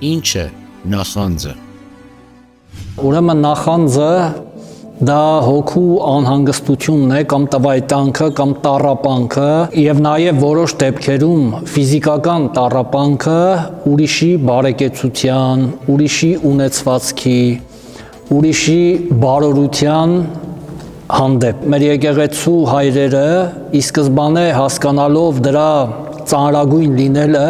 Ինչ է նախանձը։ Ուրեմն նախանձը դա հոգու անհանգստությունն է կամ տվայտանքը կամ տառապանքը եւ նաեւ որոշ դեպքերում ֆիզիկական տառապանքը ուրիշի բարեկեցության, ուրիշի ունեցվածքի, ուրիշի բարօրության հանդեպ։ Մեր եկեղեցու հայրերը ի սկզբանե հասկանալով դրա ծանրագույն լինելը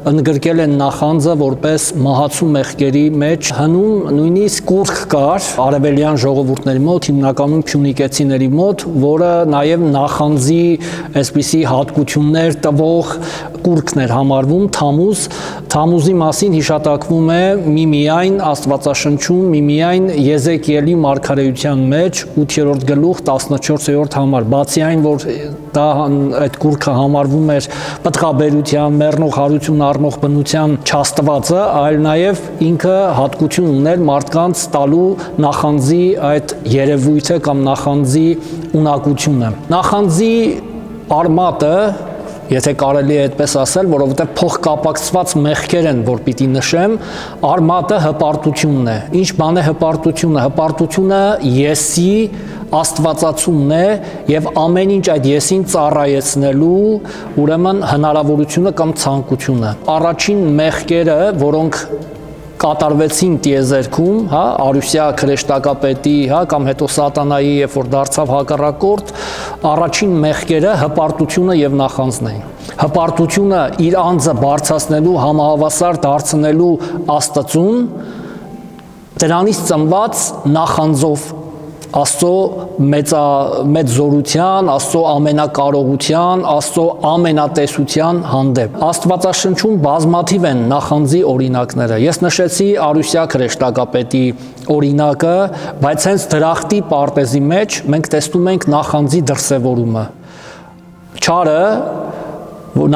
ընդգրկել են նախանձը որպես մահացու մեղքերի մեջ հնում նույնիսկ կուրք կար արևելյան ժողովուրդների մոտ, հիմնականում փյունիկեցիների մոտ, որը նաև նախանձի այսպիսի հատկություններ տվող կուրքն էր համարվում, Թամուզի մասին հիշատակվում է միմիայն Աստվածաշնչում, միմիայն Եզեկիելի մարգարեության մեջ 8-րդ գլուխ 14-րդ համար, բացի այն, որ դա այդ կուրքը համարվում էր պտղաբերության, մեռնող հարություն առնող բնության չաստվածը, այլ նաև ինքը հատկություն ուներ մարդկանց տալու նախանձի այդ երևույթը կամ նախանձի ունակությունը։ Նախանձի արմատը, եթե կարելի է այդպես ասել, որովհետև փոխկապակցված մեղքեր են, որ պիտի նշեմ, արմատը հպարտությունն է։ Ինչ բան է հպարտությունը։ Հպարտությունը եսի աստվածացումն է եւ ամեն ինչ այդ եսին ծառայեցնելու ուրեմն հնարավորությունը կամ ցանկությունը։ Առաջին մեղքերը, որոնք կատարվեցին տիեզերքում, Արուսյա քրեշտակապետի, կամ հետո սատանայի, երբ որ դարձավ հակառակորդ, առաջին մեղքերը հպարտությունը եւ նախանձն էին։ Հպարտությունը իր անձը բարձրացնելու, համահավասար դարձնելու Աստծուն, դրանից ծնված նախանձով Աստծո մեծ զորության, Աստծո ամենակարողության, Աստծո ամենատեսության հանդեպ։ Աստվածաշնչում բազմաթիվ են նախանձի օրինակները։ Ես նշեցի Արուսյա քրեշտակապետի օրինակը, բայց հենց դրախտի պարտեզի մեջ մենք տեսնում ենք նախանձի դրսևորումը։ Չարը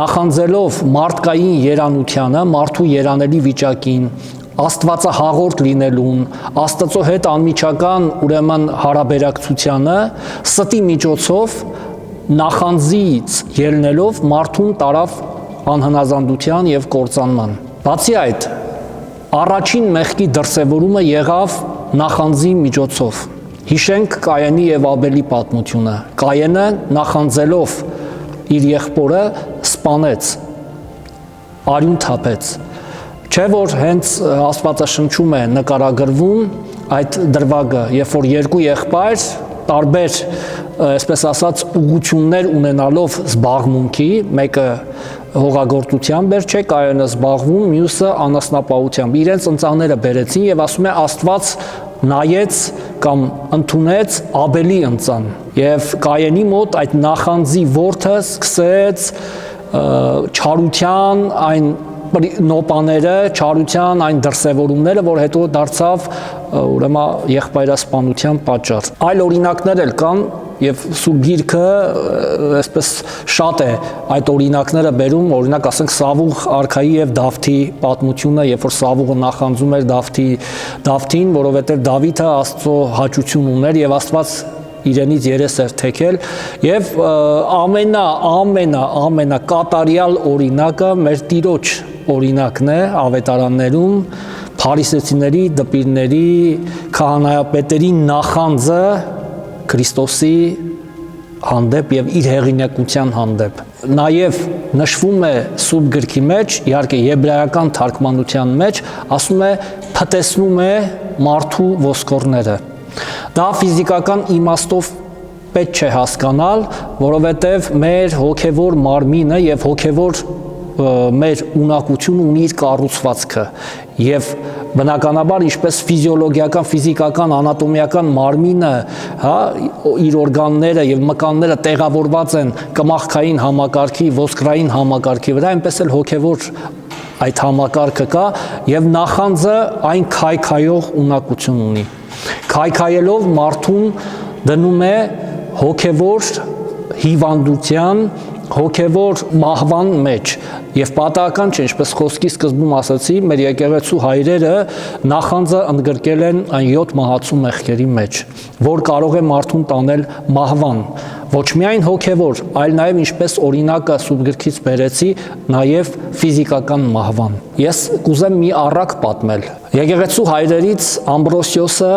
նախանձելով մարդկային երանությանը, մարդու երանելի վիճակին, Աստվածահաղորդ լինելուն, Աստծո հետ անմիջական ուրեմն հարաբերակցությանը ստի միջոցով նախանձից ելնելով մարդուն տարավ անհնազանդության եւ կործանման։ Բացի այդ, առաջին մեղքի դրսևորումը եղավ նախանձի միջոցով։ Հիշենք Կայենի եւ Աբելի պատմությունը։ Կայենը նախանձելով իր եղբորը սպանեց, արյուն թափեց։ Չէ որ հենց Աստվածաշնչում է նկարագրվում այդ դրվագը, երբ որ երկու եղբայր տարբեր, այսպես ասած, ուղղություններ ունենալով զբաղմունքի, մեկը հողագործությամբ էր, չէ, Կայենը զբաղվում, մյուսը անասնապահությամբ, իրենց ընծաները բերեցին եւ ասում է Աստված նայեց կամ ընդունեց Աբելի ընծան եւ Կայենի մոտ այդ նախանձի որդը սկսեց չարության այն նոպաները, չարության այն դրսևորումները, որ հետո դարձավ ուրեմն եղբայրասպանության պատճառ։ Այլ օրինակներ էլ կան եւ Սուրբ Գիրքը այսպես շատ է այդ օրինակները բերում, օրինակ ասենք Սավուղ արքայի եւ Դավթի պատմությունը, երբ որ Սավուղը նախանձում էր Դավթին, որովհետեւ Դավիթը Աստծո հաճություն ուներ եւ Աստված իրենից երես էր թեքել եւ ամենա կատարյալ օրինակը մեր Տիրոջ օրինակն է ավետարաններում, փարիսեցիների, դպիրների, քահանայապետերի նախանձը Քրիստոսի հանդեպ եւ իր հեղինակության հանդեպ։ Նաեւ նշվում է Սուրբ Գրքի մեջ, իհարկե եբրայական թարգմանության մեջ, ասում է փտեսնում է մարդու ոսկորները։ Դա ֆիզիկական իմաստով պետք չէ հասկանալ, որովհետև մեր հոգևոր մարմինը եւ հոգևոր մեր ունակությունը ունի իր կառուցվածքը եւ բնականաբար ինչպես ֆիզիոլոգիական, ֆիզիկական, անատոմիական մարմինը, իր օրգանները եւ մկանները տեղավորված են կմախքային համակարգի, ոսկրային համակարգի վրա, այնպես էլ հոգևոր այդ համակարգը կա եւ նախանձը այն քայքայող ունակություն ունի։ Քայքայելով մարդուն դնում է հոգևոր հիվանդության, հոգևոր մահվան մեջ եւ պատահական չէ, ինչպես խոսքի սկզբում ասացի, մեր եկեղեցու հայրերը նախանձը ընդգրկել են այն 7 մահացու մեղքերի մեջ, որ կարող է մարդուն տանել մահվան, ոչ միայն հոգևոր, այլ նաև ինչպես օրինակը սուրբ գրքից բերեցի, նաև ֆիզիկական մահվան։ Ես կուզեմ մի առակ պատմել։ Եկեղեցու հայրերից Ամբրոսիոսը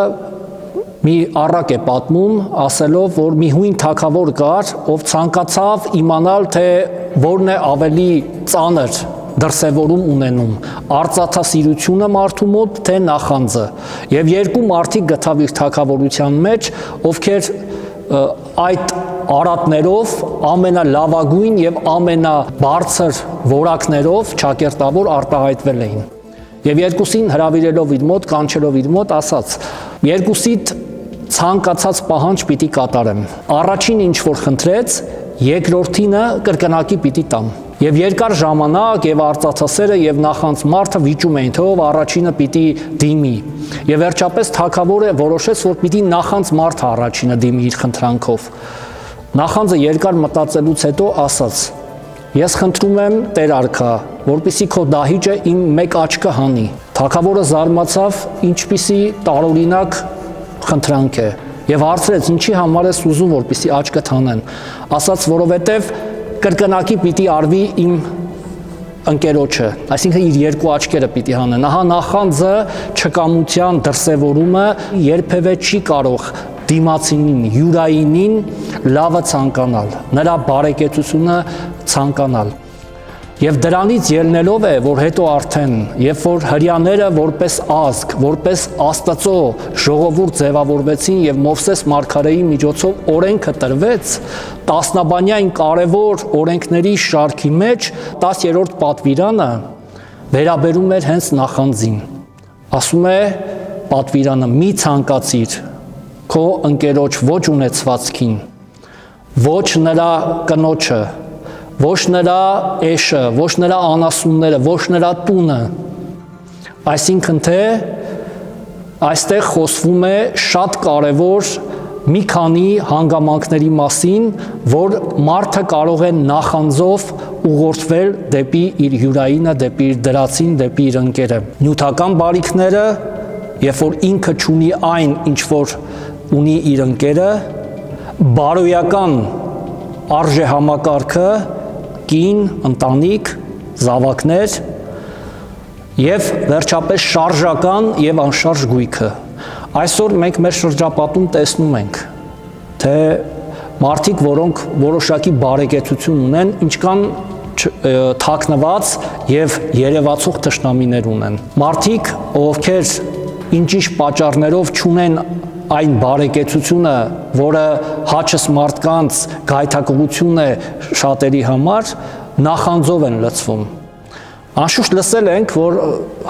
մի առակ է պատմում, ասելով, որ մի հույն թագավոր կար, ով ցանկացավ իմանալ, թե որն է ավելի ծանր դրսևորում ունենում, արծաթասիրությունը մարդու մոտ, թե նախանձը։ Եվ երկու մարդիկ գտավ իր թագավորության մեջ, ովքեր այդ արատներով ամենալավագույն եւ ամենաբարձր որակներով ճակերտավոր արտահայտվել էին։ Եվ երկուսին հրավիրելով իր մոտ, կանչելով իր մոտ, ասաց. երկուսիդ ցանկացած պահանջ պիտի կատարեմ։ Առաջին ինչ որ խնդրեց, երկրորդինը կրկնակի պիտի տամ։ Եվ երկար ժամանակ եւ արծաթասերը եւ նախանձ մարդը վիճում էին, թե ով առաջինը պիտի դիմի։ Եվ վերջապես թագավորը որոշեց, որ պիտի նախանձ մարդը առաջինը դիմի իր խնդրանքով։ Նախանձը երկար մտածելուց հետո ասաց. Ես խնդրում եմ Տեր արքա, որպեսզի քո դահիճը իմ մեկ աչքը հանի։ Թագավորը զարմացավ, ինչպիսի տարօրինակ խնդրանք է, եւ հարցրեց, ինչի համար ես ուզում, որպեսզի աչքդ հանեն։ Ասաց, որովհետեւ կրկնակի պիտի արվի իմ ընկերոջը, այսինքն իր երկու աչքերը պիտի հանեն։ Ահա նախանձը, չկամության դրսևորումը երբևէ չի կարող դիմացինին, յուրայինին լավը ցանկանալ, նրա բարեկեցությունը ցանկանալ։ Եվ դրանից ելնելով է, որ հետո արդեն, երբ որ հրյաները որպես ազգ, որպես Աստծո ժողովուրդ ձևավորվեցին եւ Մովսես մարգարեի միջոցով օրենքը տրվեց, տասնաբանյային կարևոր օրենքների շարքի մեջ 10-րդ պատվիրանը վերաբերում էր հենց նախանձին։ Ասում է պատվիրանը՝ մի ցանկացիր քո ընկերոջ ոչ ունեցվածքին, ոչ նրա կնոջը, ոչ նրա էշը, ոչ նրա անասունները, ոչ նրա տունը, այսինքն թե այստեղ խոսվում է շատ կարևոր մի քանի հանգամանքների մասին, որ մարդը կարող է նախանձով ուղղորդվել դեպի իր յուրայինը, դեպի իր դրացին, դեպի իր ընկերը։ Նյութական բարիքները, երբ որ ինքը չունի այն, ինչ որ ունի իր ընկերը, բարոյական արժեհամակարգը, կին, ընտանիք, զավակներ եւ վերջապես շարժական եւ անշարժ գույքը։ Այսօր մենք մեր շրջապատում տեսնում ենք, թե մարդիկ, որոնք որոշակի բարեկեցություն ունեն, ինչքան թաքնված եւ երևացող թշնամիներ ունեն։ Մարդիկ, ովքեր ինչ-ինչ պատճառներով չունեն այն բարեկեցությունը, որը հաճս մարդկանց գայթակղություն է շատերի համար, նախանձով են լցվում։ Անշուշտ լսել ենք, որ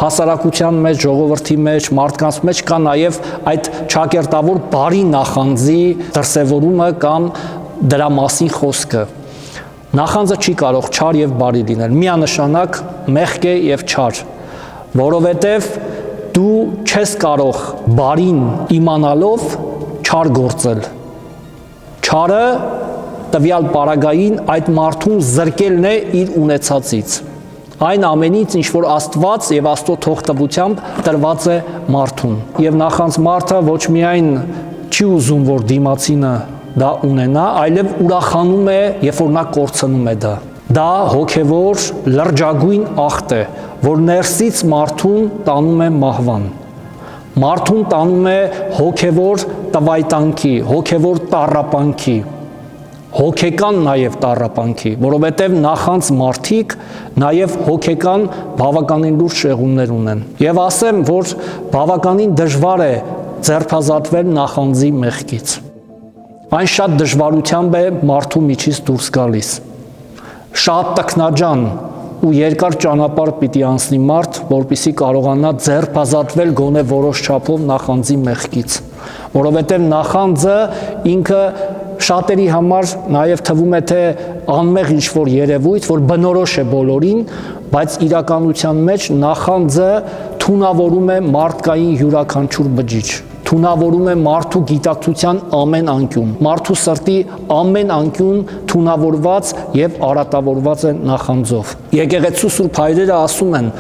հասարակության մեջ, ժողովրդի մեջ, մարդկանց մեջ կա նաև այդ ճակերտավոր բարի նախանձի դրսևորումը կամ դրա մասին խոսքը։ Նախանձը չի կարող չար եւ բարի լինել, միանշանակ մեղք է եւ չար, որովհետեւ դու չես կարող բարին իմանալով չար գործել։ Չարը տվյալ պարագային այդ մարդուն զրկելն է իր ունեցածից։ Այն ամենից, ինչ որ Աստված եւ Աստծո թողտվությամբ տրված է մարդուն։ Եվ նախանձ մարդը ոչ միայն չի ուզում, որ դիմացինը դա ունենա, այլև ուրախանում է, երբ որ նա կորցնում է դա։ Դա հոգևոր լրջագույն ախտ է, որ ներսից մարդուն տանում է մահվան։ Մարդուն տանում է հոգևոր տվայտանքի, հոգևոր տառապանքի, հոգեկան նաև տառապանքի, որովհետև նախանձ մարդիկ նաև հոգեկան բավականին լուրջ շեղումներ ունեն։ Եվ ասեմ, որ բավականին դժվար է ձերբազատվել նախանձի մեղքից։ Այն շատ դժվարությամբ է մարդու միջից դուրս գալիս։ Շատ տքնաջան ու երկար ճանապարհ պիտի անցնի մարդ, որպեսզի կարողանա ձերբազատվել գոնե որոշ չափով նախանձի մեղքից, որովհետև նախանձը ինքը շատերի համար նաև թվում է թե անմեղ ինչ-որ երևույթ, որ բնորոշ է բոլորին, բայց իրականության մեջ նախանձը թունավորում է մարդկային յուրաքանչյուր բջիջ, թունավորում է մարդու գիտակցության ամեն անկյուն, մարդու սրտի ամեն անկյուն թունավորված եւ արատավորված է նախանձով։ Եկեղեցու սուրբ հայրերը ասում են,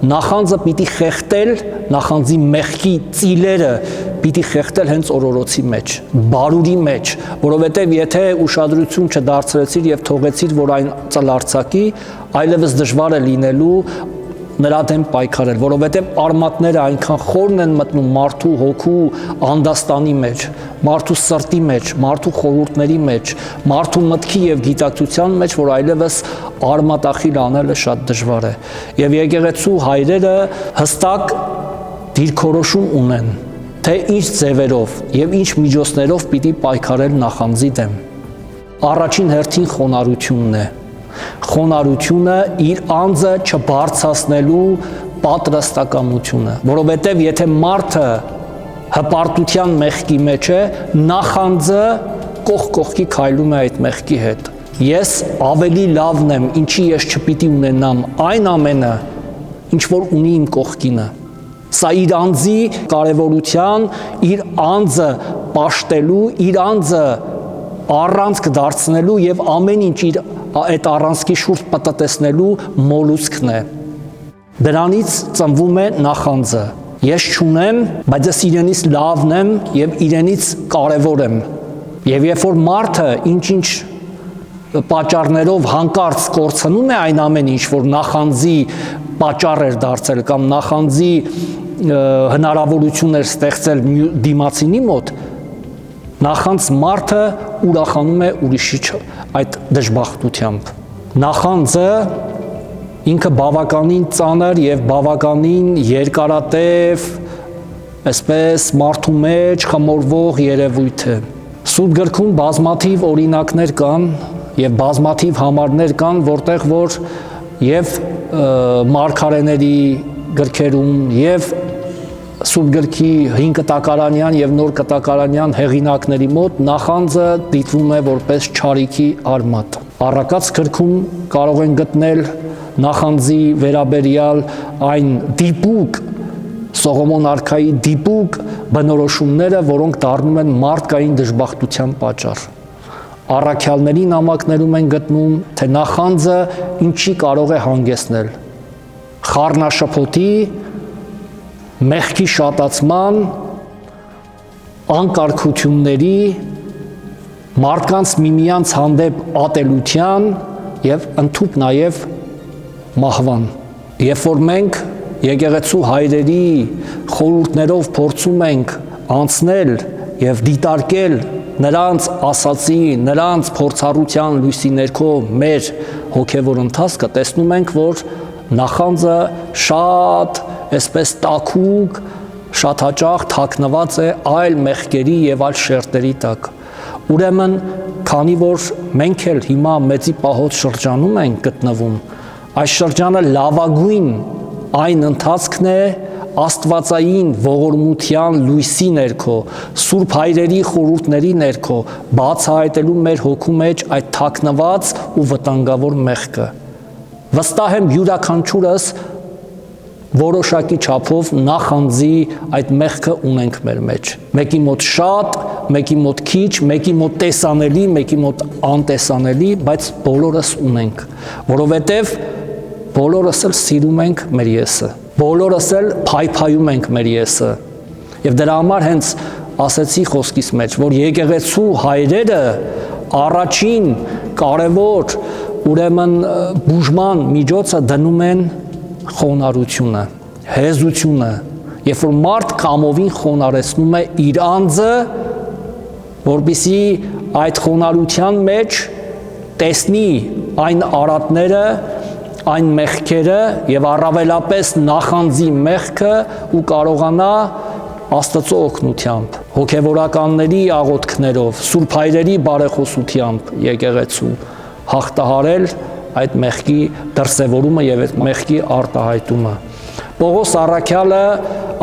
նախանձը պիտի խեղդել, նախանձի մեղքի ծիլերը պիտի խեղդել հենց օրորոցի մեջ, բարուրի մեջ, որովհետև եթե ուշադրություն չդարձրեցիր եւ թողեցիր, որ այն ծլարձակի, այլևս դժվար է լինելու նրա դեմ պայքարել, որովհետև արմատները այնքան խորն են մտնում մարդու հոգու անդաստանի մեջ, մարդու սրտի մեջ, մարդու խորհուրդների մեջ, մարդու մտքի եւ գիտակցության մեջ, որ այլևս արմատախիլ անելը շատ դժվար է։ Եվ եկեղեցու հայրերը հստակ դիրքորոշում ունեն, թե ինչ ձևերով եւ ինչ միջոցներով պիտի պայքարել նախանձի դեմ։ Առաջին հերթին խոնարհությունն է։ Խոնարհությունը իր անձը չբարձրացնելու պատրաստակամությունը, որովհետև եթե մարդը հպարտության մեղքի մեջ է, նախանձը կողքի քայլում է այդ մեղքի հետ։ Ես ավելի լավն եմ, ինչի ես չպիտի ունենամ այն ամենը, ինչ որ ունի իմ կողքինը։ Սա իր անձի կարևորության, իր անձը պաշտելու, իր անձը առանցք դարձնելու եւ ամեն ինչ իր այդ առանցքի շուրջ պատտեսնելու մոլուցքն է։ Դրանից ծնվում է նախանձը։ Ես չունեմ, բայց ես իրենից լավն եմ եւ իրենից կարևոր եմ։ Եվ երբ որ մարդը ինչ-ինչ պատճառներով հանկարծ կորցնում է այն ամեն ինչ, որ նախանձի պատճառ էր դարձել կամ նախանձի հնարավորություն էր ստեղծել դիմացինի մոտ, նախանձ մարդը ուրախանում է ուրիշի այդ դժբախտությամբ։ Նախանձը ինքը բավականին ծանր եւ բավականին երկարատև, այսպես մարդու մեջ խմորվող երևույթ է։ Սուրբ գրքում բազմաթիվ օրինակներ կան եւ բազմաթիվ համարներ կան, որտեղ որ եւ մարգարեների գրքերում եւ Սուրբ գրքի 5 կտակարանյան եւ նոր կտակարանյան հեղինակների մոտ նախանձը դիտվում է որպես չարիքի արմատ։ Առակաց գրքում կարող են գտնել նախանձի վերաբերյալ այն դիպուկ Սողոմոն արքայի դիպուկ բնորոշումները, որոնք դառնում են մարդկային դժբախտության պատճառ։ Առաքյալների նամակներում են գտնում, թե նախանձը ինչի կարող է հանգեցնել։ Խառնաշփոթի, մեղքի շատացման, անկարգությունների, մարդկանց միմյանց հանդեպ ատելության եւ ընդհուպ նաեւ մահվան։ Երբ որ մենք եկեղեցու հայրերի խորհուրդներով փորձում ենք անցնել եւ դիտարկել նրանց ասացի, նրանց փորձառության լույսի ներքո մեր հոգեվոր ընթացքը, տեսնում ենք, որ նախանձը շատ այսպես տաքուկ, շատ հաճախ թաքնված է այլ մեղքերի եւ այլ շերտերի տակ։ Ուրեմն, քանի որ մենք էլ հիմա մեծի պահոց շրջանում ենք գտնվում, այս շրջանը լավագույն այն ընթացքն է աստվածային ողորմության լույսի ներքո, Սուրբ հայրերի խորհուրդների ներքո բացահայտելու մեր հոգու մեջ այդ թաքնված ու վտանգավոր մեղքը։ Վստահ եմ յուրաքանչյուրս որոշակի չափով նախանձի այդ մեղքը ունենք մեր մեջ։ Մեկի մոտ շատ, մեկի մոտ քիչ, մեկի մոտ տեսանելի, մեկի մոտ անտեսանելի, բայց բոլորս ունենք, որովհետև բոլորս էլ սիրում ենք մեր եսը, բոլորս էլ փայփայում ենք մեր եսը։ Եվ դրա համար հենց ասեցի խոսքիս մեջ, որ եկեղեցու հայրերը առաջին կարևոր ուրեմն բուժման միջոցը դնում են խոնարհությունը, հեզությունը, երբ որ մարդ կամովին խոնարհեցնում է իր անձը, որպեսզի այդ խոնարհության մեջ տեսնի այն արատները, այն մեղքերը եւ առավելապես նախանձի մեղքը ու կարողանա Աստծո օգնությամբ, հոգևորականների աղոթքներով, Սուրբ հայրերի բարեխոսությամբ եկեղեցու հաղթահարել այդ մեղքի դրսևորումը եւ այդ մեղքի արտահայտումը։ Պողոս առաքյալը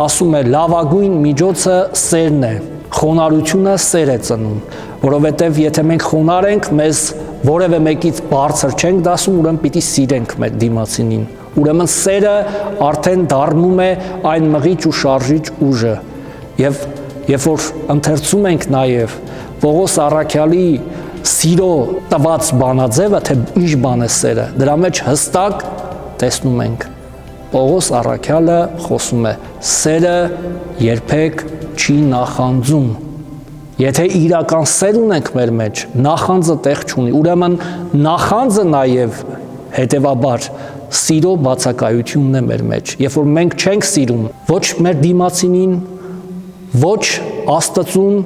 ասում է լավագույն միջոցը սերն է, խոնարհությունը սեր է ծնում, որովհետեւ եթե մենք խոնար ենք, մեզ որևէ մեկից բարձր չենք դասում, ուրեմն պիտի սիրենք մեր դիմացինին։ Ուրեմն սերը արդեն դառնում է այն մղիչ ու շարժիչ ուժը։ Եվ երբ որ ընթերցում ենք նաեւ Պողոս առաքյալի սիրո տված բանաձևը, թե ինչ բան է սերը, դրա մեջ հստակ տեսնում ենք Պողոս առաքյալը խոսում է սերը երբեք չի նախանձում։ Եթե իրական սեր ունենք մեր մեջ, նախանձը տեղ չունի։ Ուրեմն նախանձը նաև հետևաբար սիրո բացակայությունն է մեր մեջ։ Երբ որ մենք չենք սիրում ոչ մեր դիմացինին, ոչ Աստծուն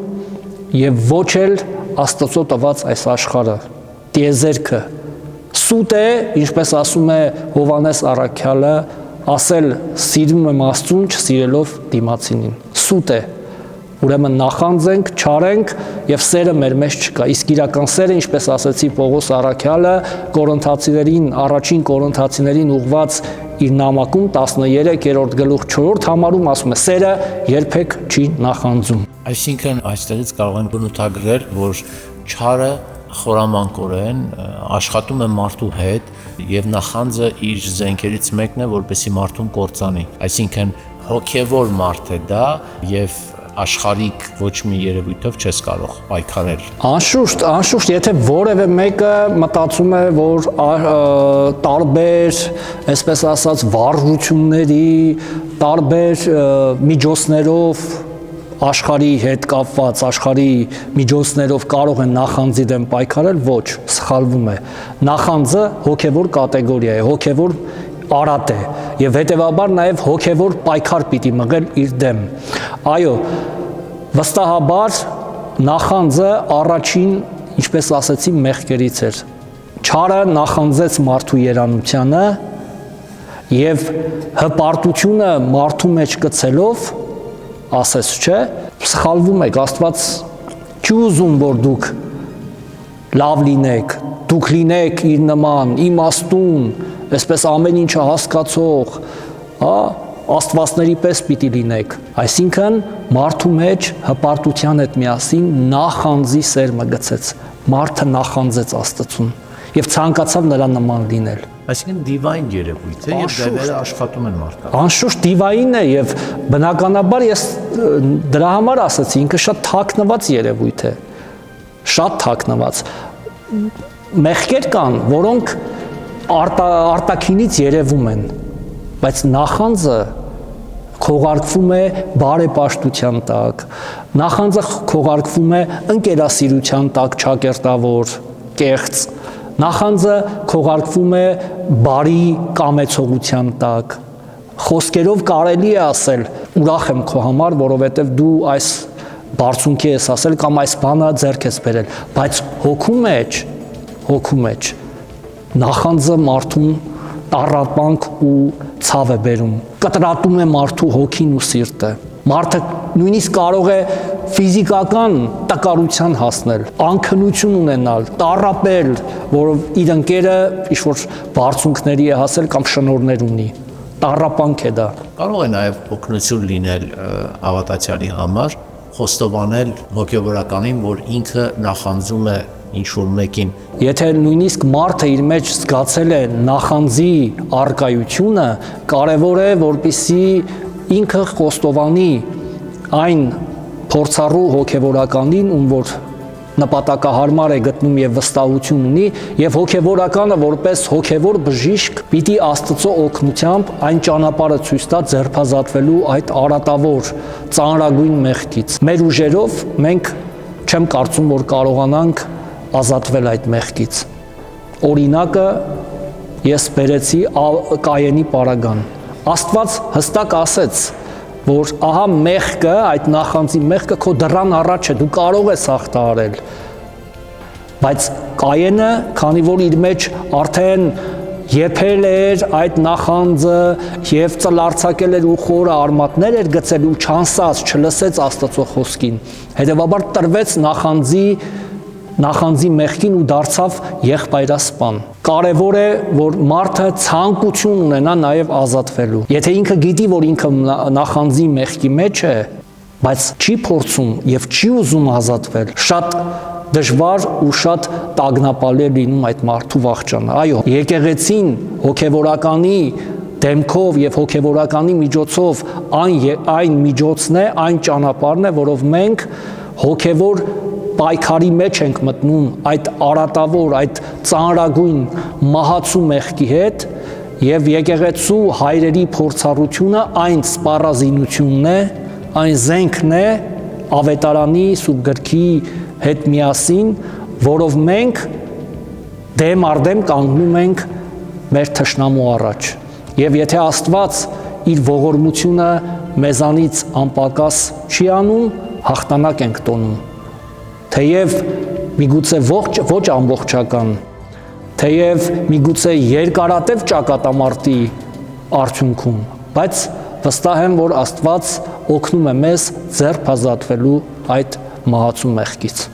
եւ ոչ էլ Աստծո տված այս աշխարհը, տիեզերքը, սուտ է, ինչպես ասում է Հովհաննես առաքյալը, ասել սիրում եմ Աստծուն, չսիրելով դիմացինին։ Սուտ է։ Ուրեմն նախանձենք, չարենք եւ սերը մեր մեջ չկա։ Իսկ իրական սերը, ինչպես ասացի Պողոս առաքյալը Կորինթացիներին, առաջին Կորինթացիներին ուղված իր նամակում 13-րդ գլուխ 4-րդ համարում ասում է. սերը երբեք չի նախանձում։ Այսինքն այստեղից կարող են բնութագրել, որ չարը խորամանկորեն աշխատում է մարդու հետ եւ նախանձը իր զենքերից մեկն է, որպեսզի մարդուն կործանի։ Այսինքն հոգեվոր մարդ է դա եւ աշխարհիկ ոչ մի երևույթով չես կարող պայքարել։ Անշուշտ, եթե որևէ մեկը մտածում է, որ տարբեր, այսպես ասած, վարժությունների, տարբեր միջոցներով աշխարհի հետ կապված, աշխարհի միջոցներով կարող են նախանձի դեմ պայքարել, ոչ, սխալվում է։ Նախանձը հոգևոր կատեգորիա է, հոգևոր արատ է եւ հետեւաբար նաեւ հոգևոր պայքար պիտի մղել իր դեմ։ Այո, վստահաբար նախանձը առաջին, ինչպես ասացի, մեղքերից էր։ Չարը նախանձեց մարդու երանությանը եւ հպարտությունը մարդու մեջ գցելով ասես չէ, սխալվում եք, Աստված չի ուզում, որ դուք լավ լինեք, դուք լինեք իր նման, իմաստուն, այսպես ամեն ինչը հասկացող, աստվածների պես պիտի լինեք։ Այսինքն մարդու մեջ հպարտության հետ միասին նախանձի սերմը գցեց, մարդը նախանձեց Աստծուն եւ ցանկացավ նրա նման լինել։ Այսինքն դիվայն երևույթ է եւ դեպերը աշխատում են մարդկանց։ Անշուշտ դիվայինն է եւ բնականաբար ես դրա համար ասացի, ինքը շատ թաքնված երևույթ է։ Շատ թաքնված։ Մեղքեր կան, որոնք արտաքինից երևում են, բայց նախանձը քողարկվում է բարեպաշտության տակ, նախանձը քողարկվում է ընկերասիրության տակ, ճակերտավոր, կեղծ, նախանձը քողարկվում է բարի կամեցողության տակ, խոսքերով կարելի է ասել, ուրախ եմ քո համար, որովհետև դու այս բարձունքի ես ասել կամ այս բանը ձեռք ես բերել, բայց հոգու մեջ նախանձը մարդուն տառապանք ու ցավ է բերում, կտրատում է մարդու հոգին ու սիրտը, մարդը նույնիսկ կարող է ֆիզիկական տկարության հասնել, անքնություն ունենալ, տառապել, որով իր ընկերը ինչ-որ բարձունքների է հասել կամ շնորհներ ունի, տառապանք է դա։ Կարող է նաև օգնություն լինել հավատացյալի համար, խոստովանել հոգևորականին, որ ինքը նախանձում է ինչ-որ մեկին։ Եթե նույնիսկ մարդը իր մեջ զգացել է նախանձի արկայությունը, կարևոր է, որպեսզի ինքը խոստովանի այն փորձառու հոգևորականին, ում որ նպատակահարմար է գտնում եւ վստահություն ունի, եւ հոգևորականը որպես հոգևոր բժիշկ պիտի Աստծո օգնությամբ այն ճանապարհը ցույց տա ձերբազատվելու այդ արատավոր ծանրագույն մեղքից։ Մեր ուժերով մենք չեմ կարծում, որ կարողանանք ազատվել այդ մեղքից։ Օրինակը ես բերեցի Կայենի պարագան։ Աստված հստակ ասեց, որ ահա մեղքը, այդ նախանձի մեղքը քո դռան առաջ է, դու կարող ես հաղթահարել։ Բայց Կայենը, քանի որ իր մեջ արդեն եփել էր այդ նախանձը եւ ծլարձակել էր ու խորը արմատներ էր գցել ու չանսած, չլսեց Աստծո խոսքին, հետեւաբար տրվեց նախանձի մեղքին ու դարձավ եղբայրասպան։ Կարևոր է, որ մարդը ցանկություն ունենա նաև ազատվելու։ Եթե ինքը գիտի, որ ինքը նախանձի մեղքի մեջ է, բայց չի փորձում եւ չի ուզում ազատվել, շատ դժվար ու շատ տագնապալի է լինում այդ մարդու վախճանը։ Այո, եկեղեցին հոգևորականի դեմքով եւ հոգևորականի միջոցով այն միջոցն է, այն ճանապարհն է, որով մենք հոգևոր պայքարի մեջ ենք մտնում այդ արատավոր, այդ ծանրագույն մահացու մեղքի հետ եւ եկեղեցու հայրերի փորձառությունը այն սպառազինությունն է, այն զենքն է ավետարանի Սուրբ գրքի հետ միասին, որով մենք դեմ առ դեմ կանգնում ենք մեր թշնամու առաջ։ Եվ եթե Աստված իր ողորմությունը մեզանից անպակաս չի անում, հաղթանակ ենք տոնում։ Թեև միգուցե ոչ ամբողջական, թեև միգուցե երկարատև ճակատամարտի արդյունքում, բայց վստահ եմ, որ Աստված օգնում է մեզ ձեռք ազատվելու այդ մահացու մեղքից։